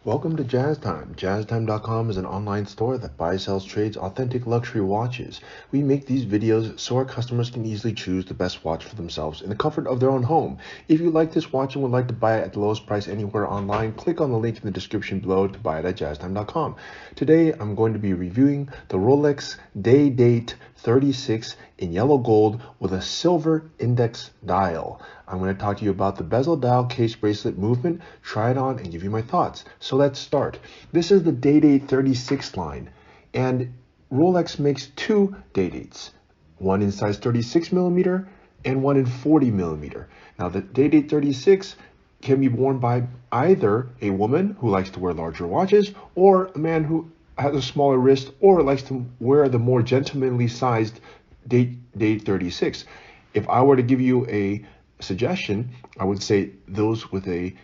Welcome to Jazz Time. JazzTime.com is an online store that buys, sells, trades authentic luxury watches. We make these videos so our customers can easily choose the best watch for themselves in the comfort of their own home. If you like this watch and would like to buy it at the lowest price anywhere online, click on the link in the description below to buy it at JazzTime.com. Today, I'm going to be reviewing the Rolex Day Date 36 in yellow gold with a silver index dial. I'm going to talk to you about the bezel dial case bracelet movement, try it on, and give you my thoughts. So let's start. This is the Day Date 36 line, and Rolex makes two Day Dates, one in size 36 millimeter and one in 40 millimeter. Now the Day Date 36 can be worn by either a woman who likes to wear larger watches or a man who has a smaller wrist or likes to wear the more gentlemanly sized Date 36. If I were to give you a suggestion, I would say those with a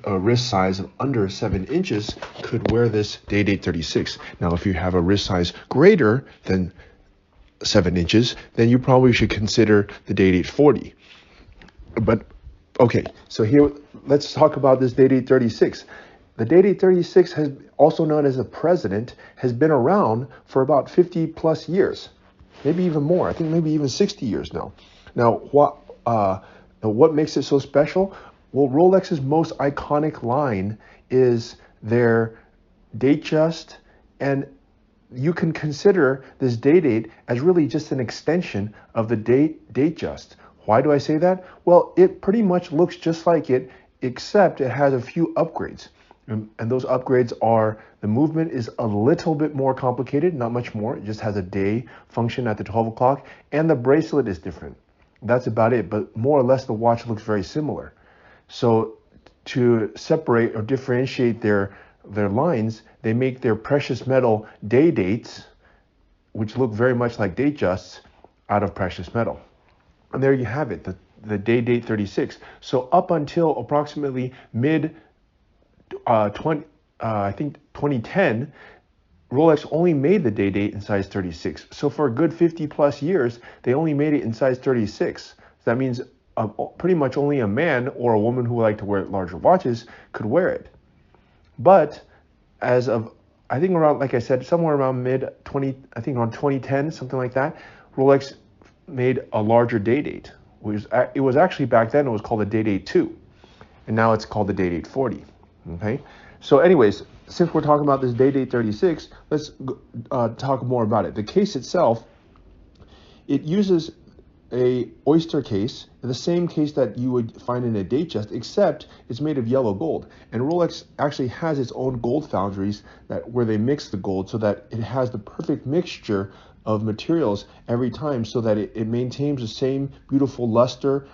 wrist size of under 7 inches could wear this Day Date 36. Now, if you have a wrist size greater than 7 inches, then you probably should consider the Day Date 40. But okay, so here, let's talk about this Day Date 36. The Day Date 36, has also known as the President, has been around for about 50 plus years, maybe even more. I think maybe even 60 years now. Now, what makes it so special? Well, Rolex's most iconic line is their Datejust, and you can consider this Day Date as really just an extension of the Datejust. Why do I say that? Well, it pretty much looks just like it, except it has a few upgrades. And those upgrades are, the movement is a little bit more complicated, not much more. It just has a day function at the 12 o'clock, and the bracelet is different. That's about it, but more or less the watch looks very similar. So to separate or differentiate their lines, they make their precious metal Day Dates, which look very much like Datejusts, out of precious metal. And there you have it, the Day Date 36. So up until approximately mid 2010, Rolex only made the Day Date in size 36. So for a good 50 plus years, they only made it in size 36. So that means pretty much only a man or a woman who would like to wear larger watches could wear it. But as of, I think around, like I said, somewhere around mid 20, I think around 2010, something like that, Rolex made a larger Day Date. It was actually, back then, it was called the Day Date 2. And now it's called the Day Date 40. Okay, so anyways, since we're talking about this Day Date 36, let's talk more about it. The case itself, it uses a oyster case, the same case that you would find in a Datejust, except it's made of yellow gold. And Rolex actually has its own gold foundries where they mix the gold so that it has the perfect mixture of materials every time, so that it maintains the same beautiful luster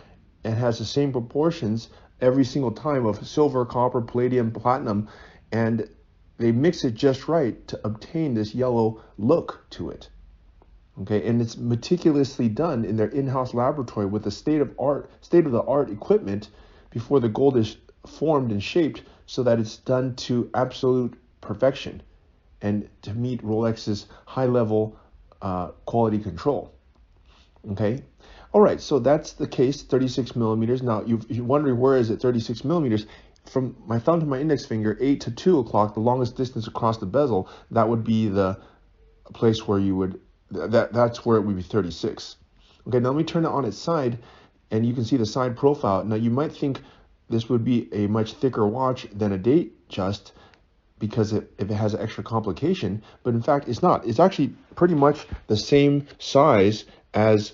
and has the same proportions every single time of silver, copper, palladium, platinum, and they mix it just right to obtain this yellow look to it. Okay, and it's meticulously done in their in-house laboratory with the state-of-the-art equipment before the gold is formed and shaped, so that it's done to absolute perfection and to meet Rolex's high-level quality control. Okay. All right, so that's the case, 36 millimeters. Now, you're wondering, where is it 36 millimeters? From my thumb to my index finger, 8 to 2 o'clock, the longest distance across the bezel, that would be the place where you would, that's where it would be 36. Okay, now let me turn it on its side, and you can see the side profile. Now, you might think this would be a much thicker watch than a Datejust, because if it has an extra complication, but in fact, it's not. It's actually pretty much the same size as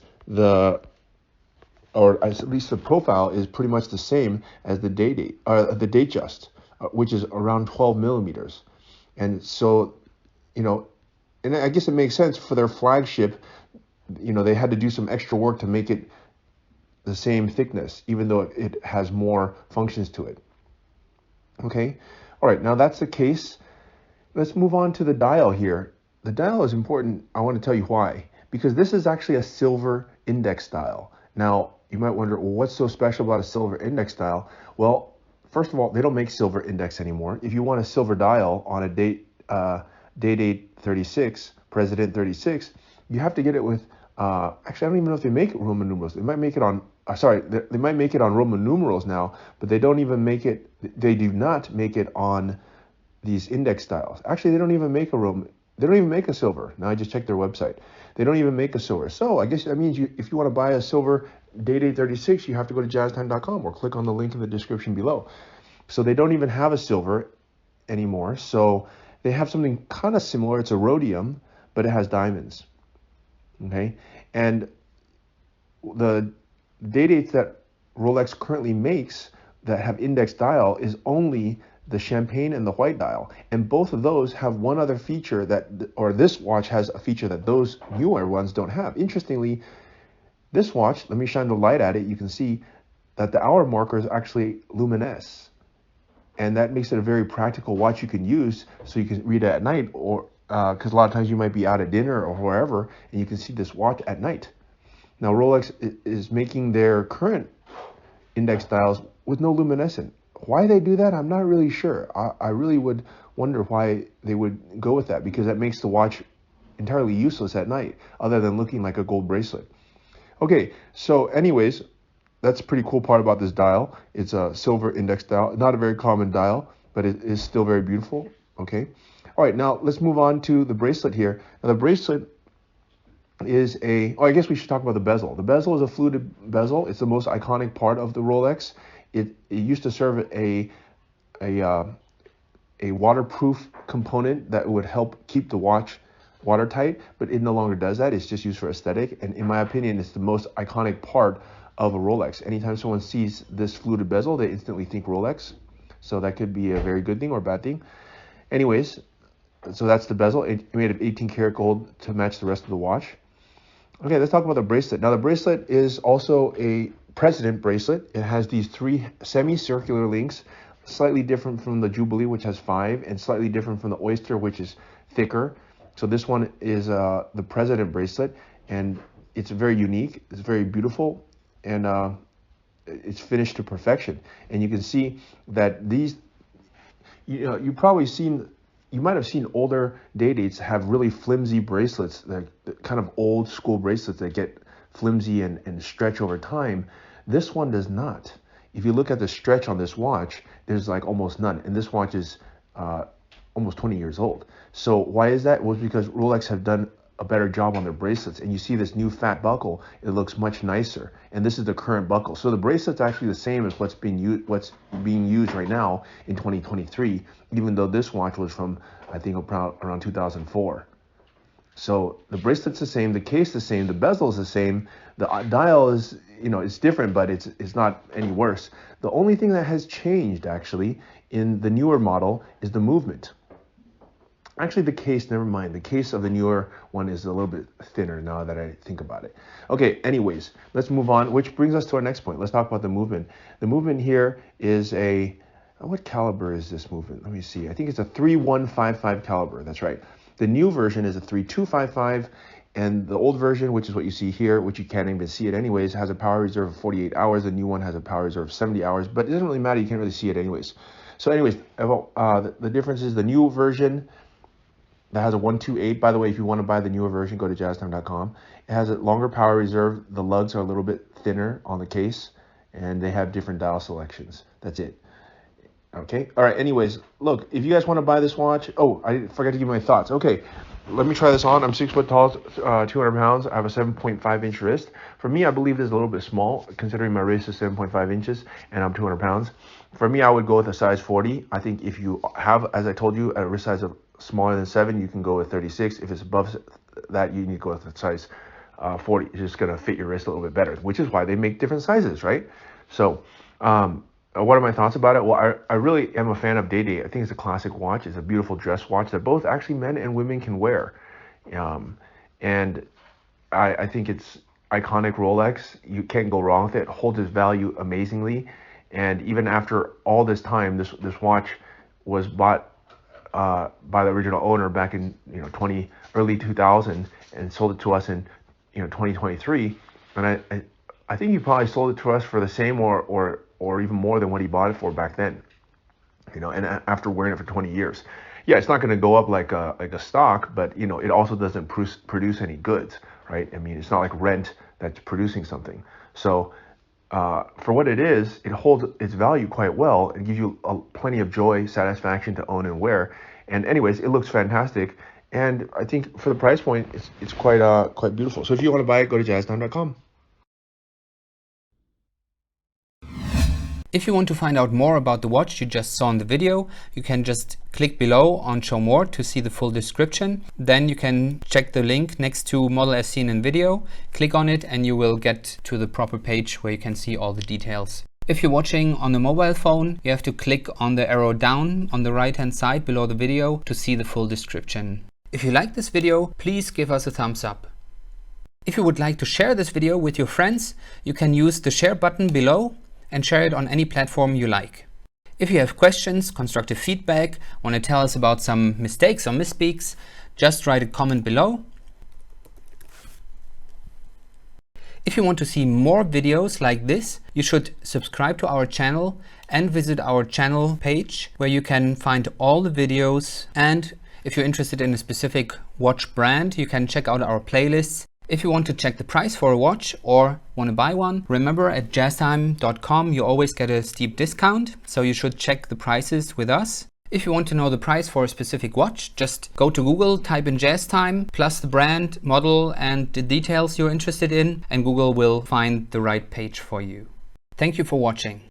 or at least the profile is pretty much the same as the Datejust, which is around 12 millimeters. And so, and I guess it makes sense for their flagship, they had to do some extra work to make it the same thickness, even though it has more functions to it. Okay. All right. Now that's the case. Let's move on to the dial here. The dial is important. I want to tell you why, because this is actually a silver index dial. Now, you might wonder, well, what's so special about a silver index dial? Well, first of all, they don't make silver index anymore. If you want a silver dial on a Day Date 36, President 36, you have to get it with, actually, I don't even know if they make it Roman numerals. They might make it on sorry, they might make it on Roman numerals now, but they don't even make it. They do not make it on these index dials. Actually, they don't even make a Roman. They don't even make a silver. Now I just checked their website. They don't even make a silver. So I guess that means if you want to buy a silver Day Date 36, you have to go to jazztime.com or click on the link in the description below. So they don't even have a silver anymore. So they have something kind of similar. It's a rhodium, but it has diamonds. Okay, and the day dates that Rolex currently makes that have index dial is only the champagne and the white dial, and both of those have one other feature or this watch has a feature that those newer ones don't have. Interestingly, this watch, let me shine the light at it, you can see that the hour markers actually luminesce, and that makes it a very practical watch you can use so you can read it at night, or because a lot of times you might be out at dinner or wherever and you can see this watch at night. Now Rolex is making their current index dials with no luminescent. Why they do that, I'm not really sure. I really would wonder why they would go with that, because that makes the watch entirely useless at night other than looking like a gold bracelet. Okay, so anyways, that's a pretty cool part about this dial. It's a silver index dial, not a very common dial, but it is still very beautiful. Okay, all right, now let's move on to the bracelet here. Now the bracelet is I guess we should talk about the bezel. The bezel is a fluted bezel. It's the most iconic part of the Rolex. It used to serve a waterproof component that would help keep the watch watertight, but it no longer does that. It's just used for aesthetic, and in my opinion, it's the most iconic part of a Rolex. Anytime someone sees this fluted bezel, they instantly think Rolex. So that could be a very good thing or bad thing. Anyways, so that's the bezel. It made of 18 karat gold to match the rest of the watch. Okay, let's talk about the bracelet. Now the bracelet is also a President bracelet. It has these 3 semicircular links, slightly different from the Jubilee, which has 5, and slightly different from the Oyster, which is thicker. So this one is the President bracelet, and it's very unique. It's very beautiful, and it's finished to perfection. And you can see that these, you might have seen older day dates have really flimsy bracelets, like kind of old school bracelets that get flimsy and stretch over time. This one does not. If you look at the stretch on this watch, there's like almost none. And this watch is almost 20 years old. So why is that? Well, it's because Rolex have done a better job on their bracelets. And you see this new fat buckle, it looks much nicer. And this is the current buckle. So the bracelet's actually the same as what's being used right now in 2023, even though this watch was from, I think, around 2004. So the bracelet's the same, the case the same, the bezel is the same, the dial is, it's different, but it's not any worse. The only thing that has changed actually in the newer model is the movement. Actually, the case, never mind. The case of the newer one is a little bit thinner now that I think about it. Okay, anyways, let's move on, which brings us to our next point. Let's talk about the movement. The movement here is what caliber is this movement? Let me see. I think it's a 3155 caliber. That's right. The new version is a 3255, and the old version, which is what you see here, which you can't even see it anyways, has a power reserve of 48 hours. The new one has a power reserve of 70 hours, but it doesn't really matter. You can't really see it anyways. So anyways, the difference is the new version that has a 128. By the way, if you want to buy the newer version, go to jazztime.com. It has a longer power reserve. The lugs are a little bit thinner on the case, and they have different dial selections. That's it. Okay. All right. Anyways, look, if you guys want to buy this watch, I forgot to give my thoughts. Okay. Let me try this on. I'm 6 foot tall, 200 pounds. I have a 7.5 inch wrist. For me, I believe this is a little bit small, considering my wrist is 7.5 inches and I'm 200 pounds. For me, I would go with a size 40. I think if you have, as I told you, a wrist size of smaller than 7, you can go with 36. If it's above that, you need to go with a size 40. It's just going to fit your wrist a little bit better, which is why they make different sizes, right? So, what are my thoughts about it? Well, I really am a fan of Day Date. I think it's a classic watch. It's a beautiful dress watch that both actually men and women can wear. And I think it's iconic Rolex. You can't go wrong with it. It holds its value amazingly. And even after all this time, this watch was bought by the original owner back in early 2000 and sold it to us in 2023. And I think he probably sold it to us for the same or even more than what he bought it for back then, and after wearing it for 20 years. Yeah, it's not going to go up like a stock, but it also doesn't produce any goods, right? I mean, it's not like rent that's producing something. So for what it is, it holds its value quite well and gives you plenty of joy, satisfaction to own and wear. And anyways, it looks fantastic. And I think for the price point, it's quite beautiful. So if you want to buy it, go to jazztime.com. If you want to find out more about the watch you just saw in the video, you can just click below on Show More to see the full description. Then you can check the link next to model as seen in video, click on it and you will get to the proper page where you can see all the details. If you're watching on a mobile phone, you have to click on the arrow down on the right hand side below the video to see the full description. If you like this video, please give us a thumbs up. If you would like to share this video with your friends, you can use the share button below and share it on any platform you like. If you have questions, constructive feedback, want to tell us about some mistakes or misspeaks, just write a comment below. If you want to see more videos like this, you should subscribe to our channel and visit our channel page where you can find all the videos. And if you're interested in a specific watch brand, you can check out our playlists. If you want to check the price for a watch or want to buy one, remember at jazztime.com you always get a steep discount, so you should check the prices with us. If you want to know the price for a specific watch, just go to Google, type in JazzTime, plus the brand, model and the details you're interested in, and Google will find the right page for you. Thank you for watching.